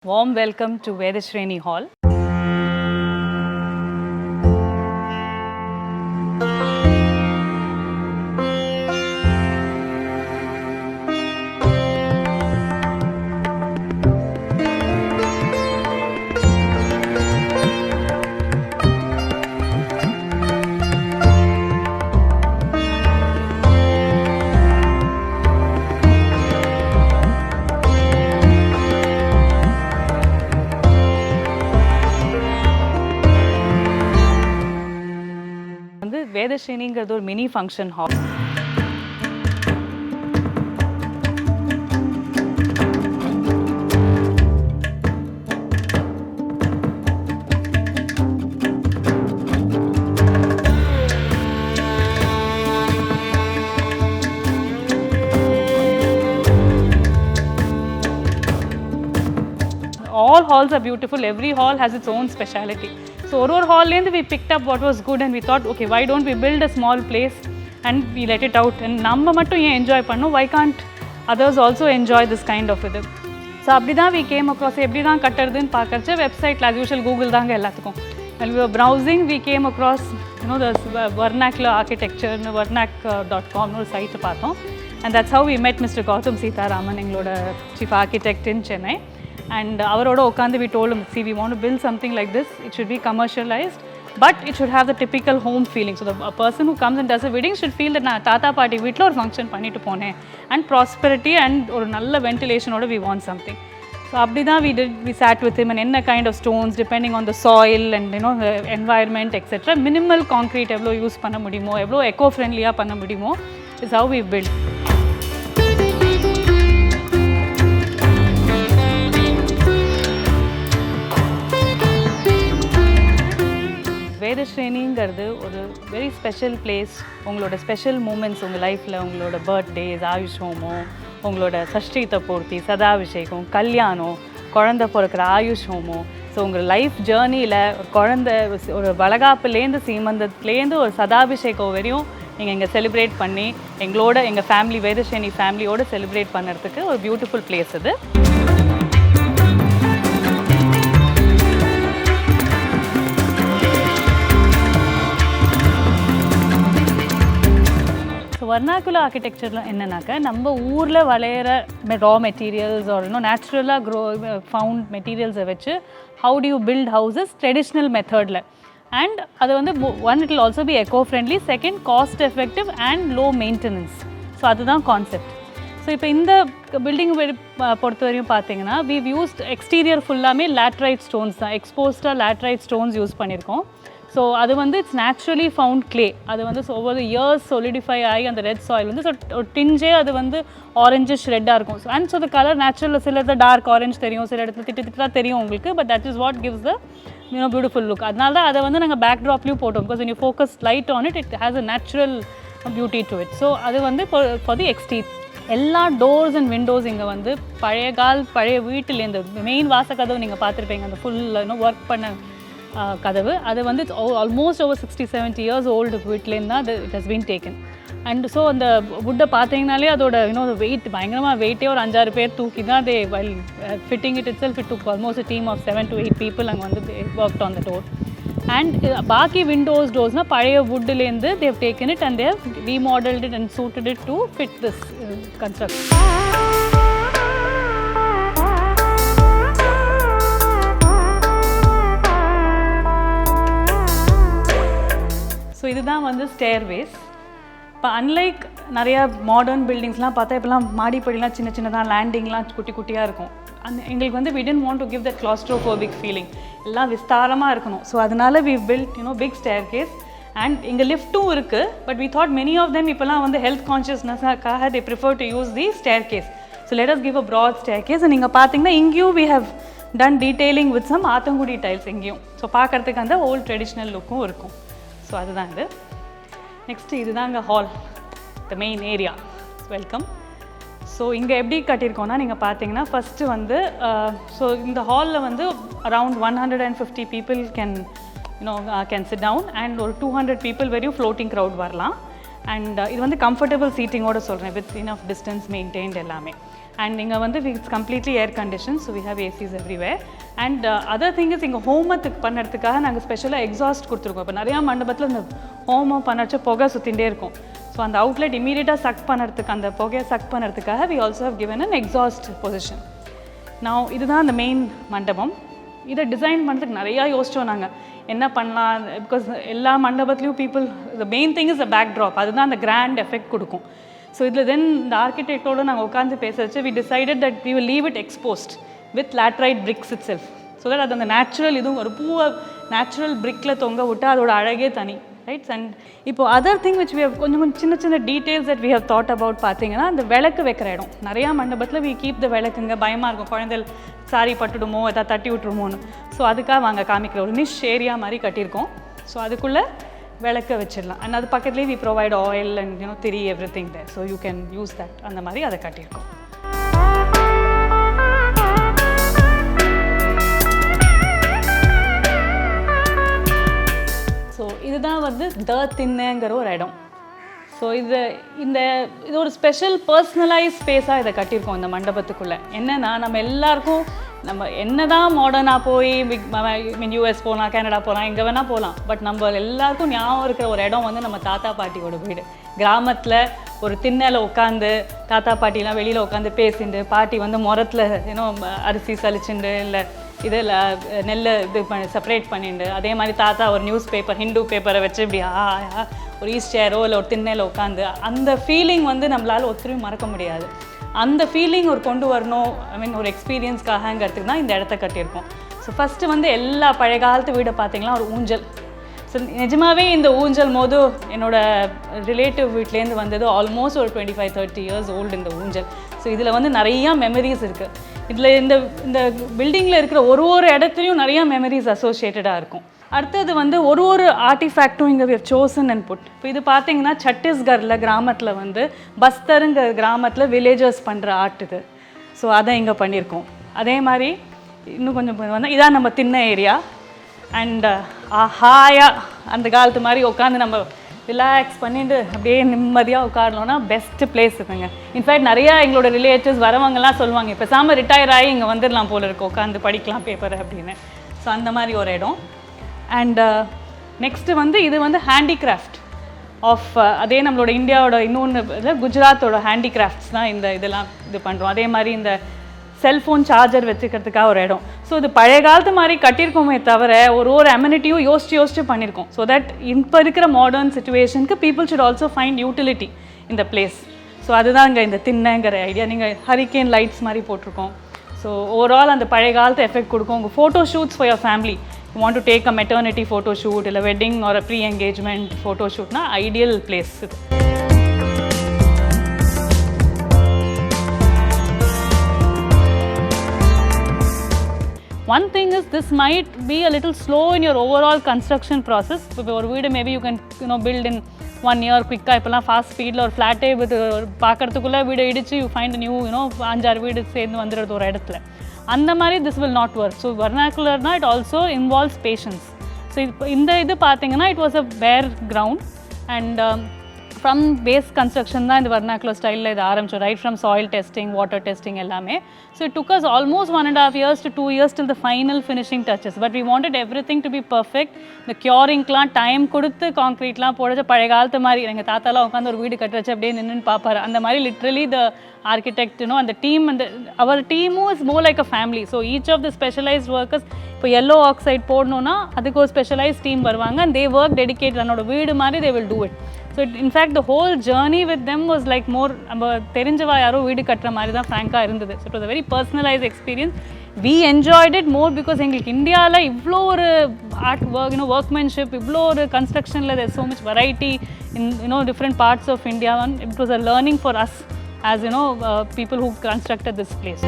Warm welcome to Vedashreni Hall. வேதஸ்ரீனிங்கிறது ஒரு mini function hall. All halls are beautiful. Every hall has its own speciality. So one hall we picked up what was good and we thought, okay, why don't we build a small place and we let it out and நம்ம மட்டும் ஏன் enjoy பண்ணோம், why can't others also enjoy this kind of இது. So அப்படி தான் we came across எப்படி தான் கட்டுறதுன்னு பார்க்கறச்ச வெப்சைட்டில் as usual கூகுள் தாங்க எல்லாத்துக்கும். When we were browsing we came across the vernacular architecture vernac.com ஒரு சைட் பார்த்தோம். And that's how we met Mr. Gautam Seetharaman, எங்களோட chief architect in Chennai. And avaroda okkandu we told him, see, we want to build something like this. It should be commercialized, but it should have the typical home feeling. So a person who comes and does a wedding should feel that na tata party veetla or function pannittu pone, and prosperity and or nalla ventilation oda we want something. So abdi da we sat with him and enna kind of stones depending on the soil and the environment etc. Minimal concrete evlo use panna mudiyumo, evlo eco friendly ah panna mudiyumo is how we build. வேதஸ்ரேனிங்கிறது ஒரு very special place. உங்களோட special moments உங்கள் லைஃப்பில், உங்களோட birthdays, AYUSH ஹோமம், உங்களோட சஷ்டித்த பூர்த்தி, சதாபிஷேகம், கல்யாணம், குழந்தை பிறக்கிற ஆயுஷ் ஹோமம். ஸோ உங்கள் லைஃப் ஜேர்னியில் குழந்தை ஒரு வளகாப்புலேருந்து சீமந்தத்துலேருந்து ஒரு சதாபிஷேகம் வரையும் நீங்கள் இங்கே செலிப்ரேட் பண்ணி எங்களோட எங்கள் ஃபேமிலி வேதஸ்ரேனி ஃபேமிலியோடு செலிப்ரேட் பண்ணுறதுக்கு ஒரு பியூட்டிஃபுல் பிளேஸ் இது. வர்னாக்குலர் ஆர்கிடெக்சரில் என்னன்னாக்கா நம்ம ஊரில் விளையிற ரா மெட்டீரியல்ஸ் ஒரு நேச்சுரலாக ஃபவுண்ட் மெட்டீரியல்ஸை வச்சு how do you build houses traditional மெத்தடில். அண்ட் அது one it will also be eco friendly, second cost effective and low maintenance. So அதுதான் கான்செப்ட். ஸோ இப்போ இந்த பில்டிங் பொறுத்த வரையும் பார்த்தீங்கன்னா வீவ் யூஸ்ட் எக்ஸ்டீரியர் ஃபுல்லாமே லேட்ரைட் ஸ்டோன்ஸ் தான், எக்ஸ்போஸ்டாக லேட்ரைட் ஸ்டோன்ஸ் யூஸ் பண்ணியிருக்கோம். ஸோ அது இட்ஸ் நேச்சுரலி ஃபவுண்ட் கிளே. அது ஒவ்வொரு இயர்ஸ் சொலிடிஃபை ஆகி அந்த ரெட் சாயில் ஸோ ஒரு டிஞ்சே அது ஆரஞ்சிஷ் ரெட்டாக இருக்கும். So and so the colour natural சில இடத்துல டார்க் ஆரஞ்ச் தெரியும், சில இடத்துல திட்டு தெரியும் உங்களுக்கு. But that is what gives the beautiful look. அதனால தான் அதை நாங்கள் பேக் ட்ராப்லேயும் போட்டோம். Because when you focus light on it, it has a natural beauty to it. So அது for the exterior. எல்லா டோர்ஸ் அண்ட் விண்டோஸ் இங்கே பழைய வீட்டிலேருந்து மெயின் வாசக்கதவு நீங்கள் பார்த்துருப்பீங்க, அந்த ஃபுல் ஒர்க் பண்ண கதவு. அது ஆல்மோஸ்ட் ஓவர் 60-70 இயர்ஸ் ஓல்டு வீட்லேருந்து தான் it has been taken. And so அந்த வுட்டை பார்த்தீங்கனாலே அதோட வெயிட் பயங்கரமாக வெயிட்டே ஒரு 5-6 பேர் தூக்கி தான் they while fitting itself it took almost team of 7 to 8 people அங்கே worked on the door. And பாக்கி விண்டோஸ் டோர்ஸ்னால் பழைய வுட்லேருந்து they taken it and they remodelled it and suited it to fit this construction. So இதுதான் stairways. இப்போ unlike நிறையா modern பில்டிங்ஸ்லாம் பார்த்தா இப்போலாம் மாடிப்படிலாம் சின்ன சின்னதாக, லேண்டிங்லாம் குட்டி குட்டியாக இருக்கும். எங்களுக்கு we didn't want to give that claustrophobic feeling. எல்லாம் விஸ்தாரமாக இருக்கணும். ஸோ அதனால we built big staircase and இங்கே லிஃப்ட்டும் இருக்குது. But we thought many of them இப்போலாம் health கான்ஷியஸ்னஸாக they prefer to use the staircase. So let us give a broad staircase. and நீங்கள் பார்த்தீங்கன்னா இங்கேயும் we have done detailing with some Athangudi tiles இங்கேயும். So பார்க்குறதுக்கு அந்த volt traditional லுக்கும் இருக்கும். So அதுதான் இது. நெக்ஸ்ட்டு இதுதாங்க hall, the main area. Welcome. So இங்கே எப்படி கட்டியிருக்கோன்னா நீங்கள் பார்த்தீங்கன்னா ஃபஸ்ட்டு ஸோ இந்த ஹாலில் around 150 people can sit down and ஒரு 200 பீப்புள் வரையும் ஃப்ளோட்டிங் க்ரௌட் வரலாம். அண்ட் இது வந்து கம்ஃபர்டபுள் சீட்டிங்கோடு சொல்கிறேன், வித் இனஃப் டிஸ்டன்ஸ் மெயின்டைன்ட் எல்லாமே. அண்ட் இங்கே வந்து it's completely air condition, so we have ACs everywhere. And other thing is இங்கே ஹோமத்துக்கு பண்ணுறதுக்காக நாங்கள் ஸ்பெஷலாக எக்ஸாஸ்ட் கொடுத்துருக்கோம். இப்போ நிறையா மண்டபத்தில் இந்த ஹோமம் பண்ணச்ச புகை சுற்றிகிட்டே இருக்கும். ஸோ அந்த அவுட்லெட் இமீடியட்டாக சக் பண்ணுறதுக்கு, அந்த புகையை சக் பண்ணுறதுக்காக we also have given an exhaust position. நான் இதுதான் அந்த மெயின் மண்டபம். இதை டிசைன் பண்ணுறதுக்கு நிறையா யோசித்தோம் நாங்கள், என்ன பண்ணலாம். பிகாஸ் எல்லா மண்டபத்துலேயும் people, the main thing is the backdrop, அதுதான் அந்த கிராண்ட் எஃபெக்ட் கொடுக்கும். ஸோ இதில் தென் இந்த ஆர்கிடெக்டோடு நாங்கள் உட்காந்து பேச we decided that we will leave it exposed with laterite bricks itself. So that அது அந்த நேச்சுரல், இதுவும் ஒரு பூவை நேச்சுரல் பிரிக்கில் தொங்க விட்டு அதோட அழகே தனி, ரைட்ஸ். அண்ட் இப்போ other thing which we have கொஞ்சம் சின்ன சின்ன details that we have thought about பார்த்தீங்கன்னா, அந்த விளக்கு வைக்கிற இடம். நிறையா மண்டபத்தில் வி கீப் த விளக்குங்க, பயமாக இருக்கும் குழந்தைகள் சாரி பட்டுடுமோ எதாவது தட்டி விட்டுருமோன்னு. ஸோ அதுக்காக வாங்க காமிக்கிற ஒரு நிஷ் ஏரியா மாதிரி கட்டியிருக்கோம். ஸோ அதுக்குள்ளே விளக்க வச்சிடலாம். அண்ட் அது பக்கத்துலேயே வி ப்ரொவைட் ஆயில் அண்ட் திரி everything there, so you can use that. அந்த மாதிரி அதை கட்டியிருக்கோம். ஸோ இதுதான் வந்து த திண்ணைங்கிற ஒரு இடம். ஸோ இது ஒரு ஸ்பெஷல் பர்சனலைஸ் ஸ்பேஸாக இதை கட்டியிருக்கோம் இந்த மண்டபத்துக்குள்ளே. என்னென்னா, நம்ம எல்லாருக்கும் நம்ம என்ன தான் மாடர்னாக போய் யூஎஸ் போகலாம், கனடா போகலாம், எங்கே வேணால் போகலாம், பட் நம்ம எல்லாருக்கும் ஞாபகம் இருக்கிற ஒரு இடம் வந்து நம்ம தாத்தா பாட்டியோட வீடு. கிராமத்தில் ஒரு திண்ணையில் உட்காந்து தாத்தா பாட்டிலாம் வெளியில் உட்காந்து பேசிண்டு, பாட்டி வந்து முரத்தில் அரிசி சலிச்சுண்டு, இல்லை இதில் நெல் இது செப்பரேட் பண்ணிண்டு, அதே மாதிரி தாத்தா ஒரு நியூஸ் பேப்பர், ஹிந்து பேப்பரை வச்சு இப்படி ஒரு ஈஸ்ட் சேரோ இல்லை ஒரு திண்ணையில் உட்காந்து, அந்த ஃபீலிங் வந்து நம்மளால் ஒருத்தரையும் மறக்க முடியாது. அந்த ஃபீலிங் ஒரு கொண்டு வரணும், ஒரு எக்ஸ்பீரியன்ஸ்க்காகங்கிறதுக்கு தான் இந்த இடத்த கட்டியிருக்கோம். ஸோ ஃபஸ்ட்டு வந்து எல்லா பழைய காலத்து வீடை பார்த்திங்கன்னா ஒரு ஊஞ்சல். ஸோ நிஜமாகவே இந்த ஊஞ்சல் போது என்னோடய ரிலேட்டிவ் வீட்லேருந்து வந்தது ஆல்மோஸ்ட் ஒரு 25-30 இயர்ஸ் ஓல்டு இந்த ஊஞ்சல். ஸோ இதில் வந்து நிறையா மெமரிஸ் இருக்குது. இதில் இந்த பில்டிங்கில் இருக்கிற ஒரு இடத்துலையும் நிறையா மெமரிஸ் அசோசியேட்டடாக இருக்கும். அடுத்தது வந்து ஒரு ஆர்டிஃபேக்டும் இங்கே we have chosen and put. இப்போ இது பார்த்தீங்கன்னா சத்தீஸ்கரில் கிராமத்தில் வந்து பஸ்தருங்கிற கிராமத்தில் வில்லேஜர்ஸ் பண்ணுற ஆர்ட் இது. ஸோ அதை இங்கே பண்ணியிருக்கோம். அதே மாதிரி இன்னும் கொஞ்சம் வந்து இதான் நம்ம திண்ணை ஏரியா. அண்ட் ஹாயாக அந்த காலத்து மாதிரி உட்காந்து நம்ம ரிலாக்ஸ் பண்ணிட்டு அப்படியே நிம்மதியாக உட்காரணுன்னா பெஸ்ட்டு பிளேஸ் இருக்குங்க. இன்ஃபேக்ட் நிறையா எங்களோட ரிலேட்டிவ்ஸ் வரவங்கலாம் சொல்லுவாங்க, இப்போ பேசாமல் ரிட்டையர் ஆகி இங்கே வந்துடலாம் போல இருக்கு, உட்காந்து படிக்கலாம் பேப்பர் அப்படின்னு. ஸோ அந்த மாதிரி ஒரு இடம். அண்ட் நெக்ஸ்ட்டு வந்து இது வந்து ஹேண்டிகிராஃப்ட் ஆஃப் அதே நம்மளோட இந்தியாவோட இன்னொன்று இதில் குஜராத்தோட ஹேண்டிகிராஃப்ட்ஸ் தான் இதெல்லாம் இது பண்ணுறோம். அதே மாதிரி இந்த செல்ஃபோன் சார்ஜர் வச்சுக்கிறதுக்காக ஒரு இடம். ஸோ இது பழைய காலத்து மாதிரி கட்டியிருக்கோமே தவிர ஒரு அம்யூனிட்டியும் யோசிச்சு பண்ணியிருக்கோம். ஸோ தட் இப்போ இருக்கிற மாடர்ன் சுச்சுவேஷனுக்கு people should also find utility இந்த பிளேஸ். ஸோ அதுதான் இங்கே இந்த திண்ணைங்கிற ஐடியா. நீங்கள் ஹரிக்கேன் லைட்ஸ் மாதிரி போட்டிருக்கோம். ஸோ ஓவரால் அந்த பழைய காலத்து எஃபெக்ட் கொடுக்கும். உங்கள் photo shoots for your family, you want to take a maternity photo shoot, a wedding or a pre-engagement photo shoot, na ideal place. One thing is this might be a little slow in your overall construction process. Or maybe you can build in 1 year quick. Ippala fast speed or flat with paakradhukulla veedu idichu you find a new 5-6 veedu சேர்ந்து வந்துறது ஒரு இடத்துல. அந்த மாதிரி this will not work. So vernacular na it also involves patience. So இந்த இது பார்த்தீங்கன்னா it was a bare ground and from base construction தான் இந்த vernacular style இது ஆரம்பிச்சோம், right from soil testing, water testing எல்லாமே. So it took us almost 1.5 years to 2 years till the final finishing touches, but we wanted everything to be perfect. The curingலாம் time கொடுத்து கான்க்ரீட்லாம் போடச்சு பழைய காலத்து மாதிரி எங்கள் தாத்தாலாம் உட்காந்து ஒரு வீடு கட்டுறச்சு அப்படியே நின்று பார்ப்பாரு அந்த மாதிரி. Literally the architect, and the team, and our team is more like a family. So each of the specialized workers, இப்போ yellow oxide போடணும்னா அதுக்கு ஒரு specialized team வருவாங்க and they work dedicated. என்னோட வீடு மாதிரி they will do it. So in fact the whole journey with them was like more நம்ம தெரிஞ்சவா யாரோ வீடு கட்டுற மாதிரி தான் ஃப்ராங்காக இருந்தது. So it was a very personalized experience. We enjoyed it more because எங்களுக்கு இந்தியாவில் இவ்வளோ ஒரு ஆர்ட் ஒர்க் ஒர்க்மேன்ஷிப் இவ்வளோ ஒரு கன்ஸ்ட்ரக்ஷனில் there's so much variety in different parts of India, and it was a learning for us as people who constructed this place.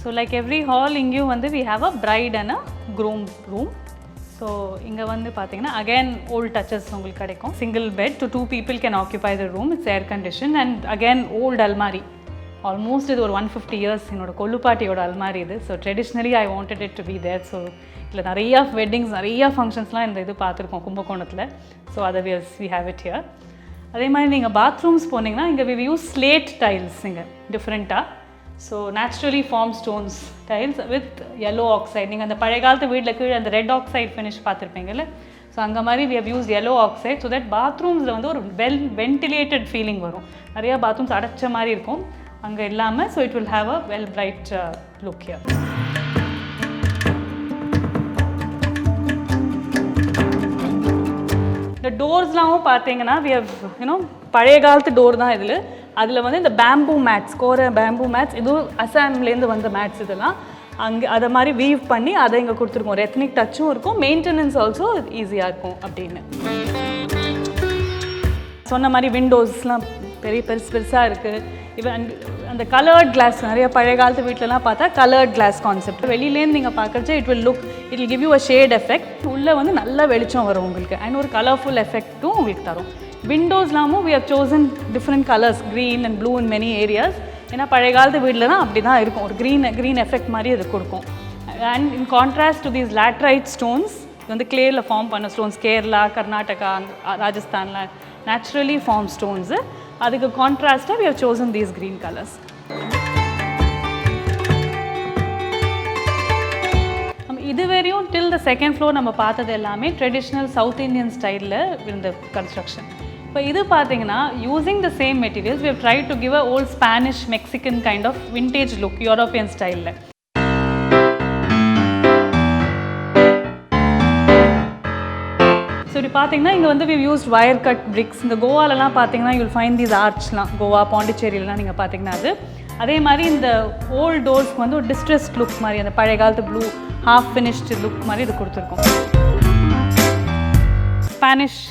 So like every hall ingeyum vandu we have a bride and a groom room. So inga vandu pathina again old touches ungalku kadaikum. Single bed to 2 people can occupy the room. It's air conditioned and again old almari almost இது ஒரு 150 years என்னோட கொல்லுப்பாட்டியோட அல்மாரி இது. So traditionally I wanted it to be there. So இதில் நிறையா weddings நிறையா ஃபங்க்ஷன்ஸ்லாம் இந்த இது பார்த்துருக்கோம் கும்பகோணத்தில். ஸோ அதை வி ஹேவ் இட் ஹியர். அதே மாதிரி நீங்கள் பாத்ரூம்ஸ் போனீங்கன்னா இங்கே வி யூஸ் ஸ்லேட் டைல்ஸ் இங்கே டிஃப்ரெண்ட்டாக. So naturally form stones tiles with yellow oxide. நீங்கள் அந்த பழைய காலத்து வீட்டில் கீழே அந்த ரெட் ஆக்சைடு ஃபினிஷ் பார்த்துருப்பீங்கல்ல, ஸோ அங்கே மாதிரி we have use yellow oxide so that பாத்ரூம்ஸில் வந்து ஒரு வென்டிலேட்டட் ஃபீலிங் வரும். நிறையா பாத்ரூம்ஸ் அடைச்ச மாதிரி இருக்கும், அங்கே இல்லாமல். So it will have a well bright look here. இந்த டோர்ஸ்லாமும் பார்த்தீங்கன்னா வி ஹவ் பழைய காலத்து டோர் தான் இதில். அதில் வந்து இந்த பேம்பூ மேட்ஸ், கோர பேம்பூ மேட்ஸ், இதுவும் அசாம்லேருந்து வந்த மேட்ஸ் இதெல்லாம் அங்கே அதை மாதிரி வீவ் பண்ணி அதை இங்கே கொடுத்துருக்கோம். ஒரு எத்னிக் டச்சும் இருக்கும், மெயின்டெனன்ஸ் ஆல்சோ ஈஸியாக இருக்கும் அப்படின்னு. சொன்ன மாதிரி விண்டோஸ்லாம் பெருசாக இருக்குது. இவன் அந்த கலர்ட் கிளாஸ் நிறைய பழைய காலத்து வீட்டிலலாம் பார்த்தா கலர்ட் கிளாஸ் கான்செப்ட். வெளியிலேருந்து நீங்கள் பார்க்குறச்ச it will give you a shade effect. உள்ளே வந்து நல்ல வெளிச்சம் வரும் உங்களுக்கு, அண்ட் ஒரு கலர்ஃபுல் எஃபெக்ட்டும் உங்களுக்கு தரும். விண்டோஸ்லாமும் we have chosen different colours, green and blue in many areas. ஏன்னா பழைய காலத்து வீட்டில் தான் அப்படி தான் இருக்கும், ஒரு க்ரீன் எஃபெக்ட் மாதிரி அது கொடுக்கும். And in contrast to these laterite stones, இது வந்து கிளேயில் ஃபார்ம் பண்ண ஸ்டோன்ஸ், கேரளா, கர்நாடகா, ராஜஸ்தானில் நேச்சுரலி ஃபார்ம் ஸ்டோன்ஸு. அதுக்கு கான்ட்ராஸ்ட்டாக we have chosen these green colours. இதுவரையும் டில் த செகண்ட் ஃப்ளோர் நம்ம பார்த்தது எல்லாமே ட்ரெடிஷ்னல் சவுத் இந்தியன் ஸ்டைலில் இருந்த கன்ஸ்ட்ரக்ஷன். இப்போ இது பார்த்தீங்கன்னா using the same materials we have try to give a old Spanish Mexican kind of vintage look European ஸ்டைலில். ஸோ இப்படி பார்த்தீங்கன்னா இங்கே வந்து we used wire cut bricks. இந்த கோவாலெலாம் பார்த்தீங்கன்னா யூல் ஃபைண்ட் தீஸ் ஆர்ச்லாம், கோவா பாண்டிச்சேரியிலலாம் நீங்கள் பார்த்தீங்கன்னா அது. அதே மாதிரி இந்த ஓல்ட் டோர்ஸ்க்கு வந்து ஒரு டிஸ்ட்ரெஸ்ட் லுக் மாதிரி, அந்த பழைய காலத்து ப்ளூ ஹாஃப் ஃபினிஷ்டு லுக் மாதிரி இது கொடுத்துருக்கோம். ஸ்பானிஷ்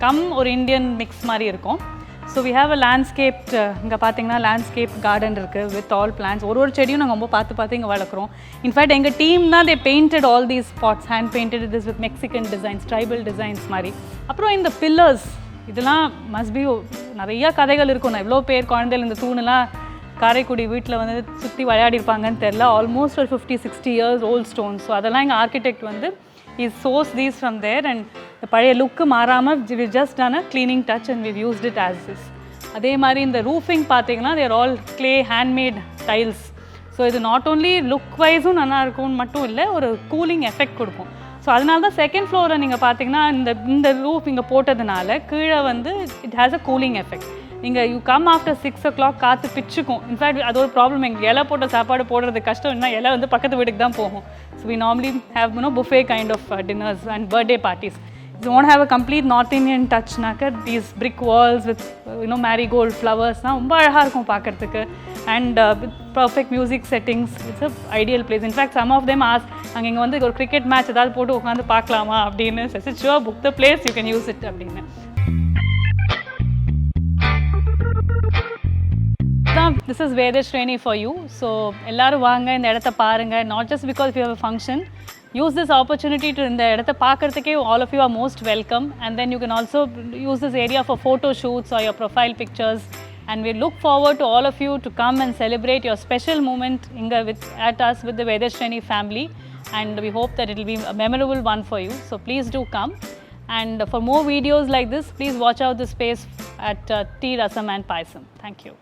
கம் ஒரு இந்தியன் மிக்ஸ் மாதிரி இருக்கும். So we have a landscape. இங்கே பார்த்தீங்கன்னா லேண்ட்ஸ்கேப் கார்டன் இருக்குது வித் ஆல் பிளான்ஸ். ஒரு செடியும் நாங்கள் ரொம்ப பார்த்து இங்கே வளர்க்குறோம். இன்ஃபேக்ட் எங்கள் டீம் தான் they painted all these spots, hand painted this with Mexican designs, tribal designs மாதிரி. அப்புறம் இந்த பில்லர்ஸ் இதெல்லாம் மஸ்ட் பி நிறையா கதைகள் இருக்கும். நான் எவ்வளோ பேர் குழந்தைகள் இந்த தூணெல்லாம் காரைக்குடி வீட்டில் வந்து சுற்றி விளையாடிருப்பாங்கன்னு தெரில. ஆல்மோஸ்ட் ஒரு 50-60 இயர்ஸ் ஓல்ட் ஸ்டோன்ஸ். ஸோ அதெல்லாம் எங்கள் ஆர்கிடெக்ட் வந்து is source these from there. And பழைய லுக்கு மாறாமல் we just done a cleaning touch and we used it as this. அதே மாதிரி இந்த ரூஃபிங் பார்த்தீங்கன்னா there all clay handmade tiles. So இது நாட் ஓன்லி லுக் வைஸும் நல்லா இருக்கும்னு மட்டும் இல்லை, ஒரு கூலிங் எஃபெக்ட் கொடுக்கும். ஸோ அதனால தான் செகண்ட் ஃப்ளோரில் நீங்கள் பார்த்தீங்கன்னா இந்த ரூஃப் இங்கே போட்டதுனால கீழே வந்து it has a cooling effect. நீங்கள் யூ கம் ஆஃப்டர் 6 o'clock காற்று பிச்சுக்கும். இன்ஃபேக்ட் அது ஒரு ப்ராப்ளம், எங்கள் இலை போட்ட சாப்பாடு போடுறது கஷ்டம். என்ன இலை வந்து பக்கத்து வீட்டுக்கு தான் போகும். So we normally have buffet kind of dinners and birthday parties. If you want to have a complete North Indian touch, these brick walls with marigold flowers ரொம்ப அழகாக இருக்கும் பார்க்குறதுக்கு. And with perfect music settings, it's an ideal place. In fact, some of them ask, அங்கே இங்கே வந்து ஒரு cricket match ஏதாவது போட்டு உட்காந்து பார்க்கலாமா அப்படின்னு. Sure, book the place, you can use it அப்படின்னு. This is Vedashreni for you. So எல்லாரும் வாங்க, இந்த இடத்த பாருங்க. Not just because you have a function. Use this opportunity to இந்த இடத்த பார்க்கறதுக்கே all of you are most welcome. And then you can also use this area for photo shoots or your profile pictures. And we look forward to all of you to come and celebrate your special moment at us with the Vedashreni family. And we hope that it will be a memorable one for you. So please do come. And for more videos like this, please watch out the space at Tea Rasam and Payasam. Thank you.